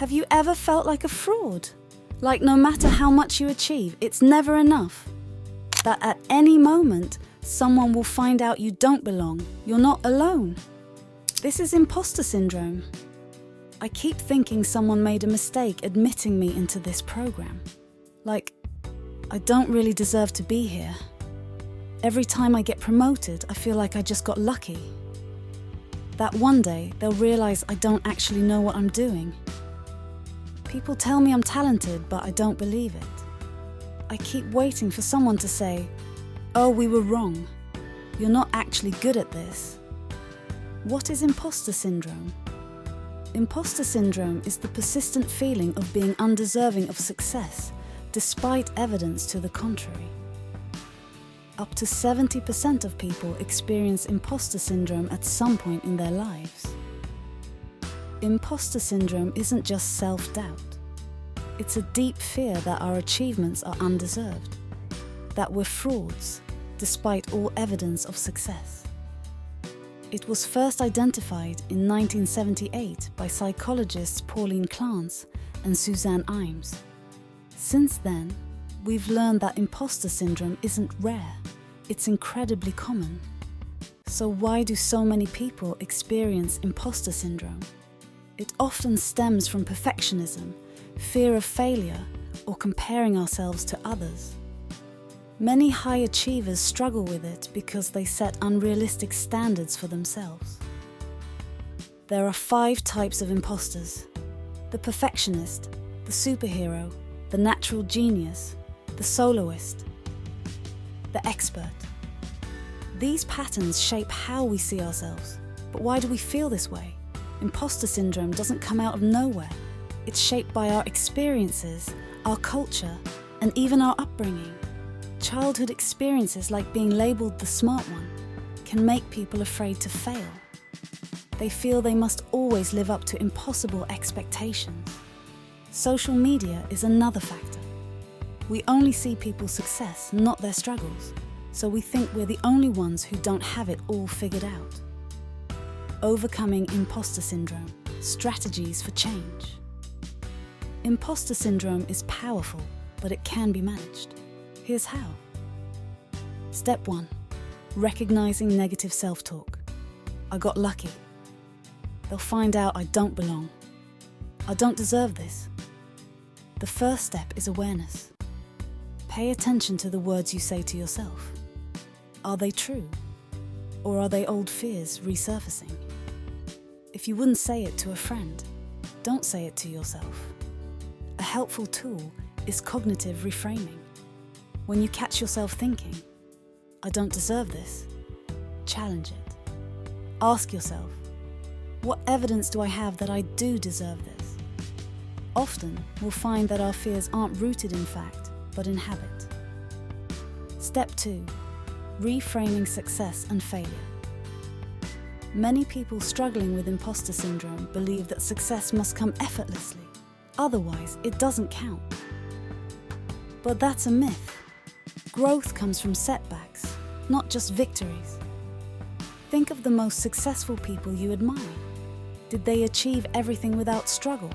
Have you ever felt like a fraud? Like no matter how much you achieve, it's never enough? That at any moment, someone will find out you don't belong, you're not alone. This is imposter syndrome. I keep thinking someone made a mistake admitting me into this program. Like, I don't really deserve to be here. Every time I get promoted, I feel like I just got lucky. That one day, they'll realize I don't actually know what I'm doing. People tell me I'm talented, but I don't believe it. I keep waiting for someone to say, "Oh, we were wrong. You're not actually good at this." What is imposter syndrome? Imposter syndrome is the persistent feeling of being undeserving of success, despite evidence to the contrary. Up to 70% of people experience imposter syndrome at some point in their lives. Imposter syndrome isn't just self-doubt. It's a deep fear that our achievements are undeserved, that we're frauds, despite all evidence of success. It was first identified in 1978 by psychologists Pauline Clance and Suzanne Imes. Since then, we've learned that imposter syndrome isn't rare, it's incredibly common. So why do so many people experience imposter syndrome? It often stems from perfectionism, fear of failure, or comparing ourselves to others. Many high achievers struggle with it because they set unrealistic standards for themselves. There are 5 types of imposters: the perfectionist, the superhero, the natural genius, the soloist, the expert. These patterns shape how we see ourselves. But why do we feel this way? Imposter syndrome doesn't come out of nowhere. It's shaped by our experiences, our culture, and even our upbringing. Childhood experiences like being labelled the smart one can make people afraid to fail. They feel they must always live up to impossible expectations. Social media is another factor. We only see people's success, not their struggles, so we think we're the only ones who don't have it all figured out. Overcoming imposter syndrome, strategies for change. Imposter syndrome is powerful, but it can be managed. Here's how. Step 1. Recognizing negative self-talk. I got lucky. They'll find out I don't belong. I don't deserve this. The first step is awareness. Pay attention to the words you say to yourself. Are they true? Or are they old fears resurfacing? If you wouldn't say it to a friend, don't say it to yourself. A helpful tool is cognitive reframing. When you catch yourself thinking, "I don't deserve this," challenge it. Ask yourself, what evidence do I have that I do deserve this? Often, we'll find that our fears aren't rooted in fact, but in habit. Step 2. Reframing success and failure. Many people struggling with imposter syndrome believe that success must come effortlessly, otherwise it doesn't count. But that's a myth. Growth comes from setbacks, not just victories. Think of the most successful people you admire. Did they achieve everything without struggle?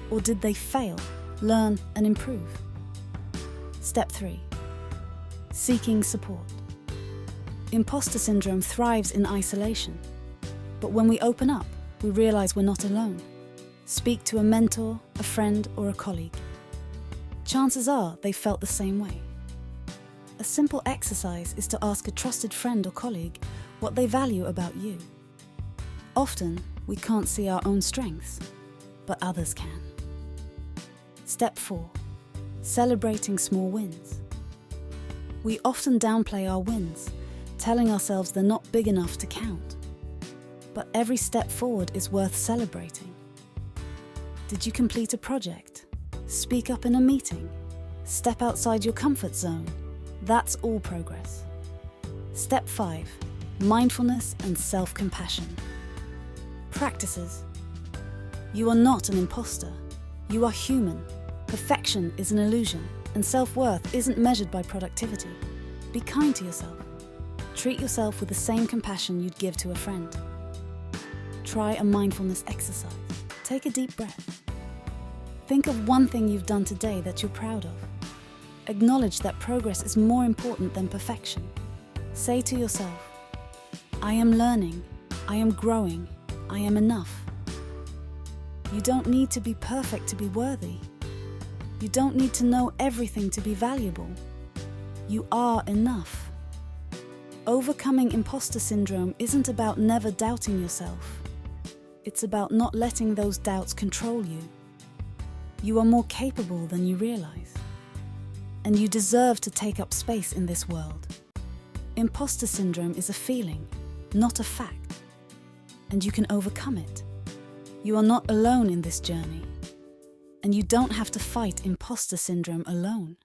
Or did they fail, learn, and improve? Step 3. Seeking support. Imposter syndrome thrives in isolation. But when we open up, we realize we're not alone. Speak to a mentor, a friend, or a colleague. Chances are they felt the same way. A simple exercise is to ask a trusted friend or colleague what they value about you. Often, we can't see our own strengths, but others can. Step 4. Celebrating small wins. We often downplay our wins, telling ourselves they're not big enough to count. But every step forward is worth celebrating. Did you complete a project? Speak up in a meeting? Step outside your comfort zone? That's all progress. Step 5. Mindfulness and self-compassion. Practices. You are not an imposter. You are human. Perfection is an illusion, and self-worth isn't measured by productivity. Be kind to yourself. Treat yourself with the same compassion you'd give to a friend. Try a mindfulness exercise. Take a deep breath. Think of one thing you've done today that you're proud of. Acknowledge that progress is more important than perfection. Say to yourself, I am learning, I am growing, I am enough. You don't need to be perfect to be worthy. You don't need to know everything to be valuable. You are enough. Overcoming imposter syndrome isn't about never doubting yourself. It's about not letting those doubts control you. You are more capable than you realize. And you deserve to take up space in this world. Imposter syndrome is a feeling, not a fact. And you can overcome it. You are not alone in this journey. And you don't have to fight imposter syndrome alone.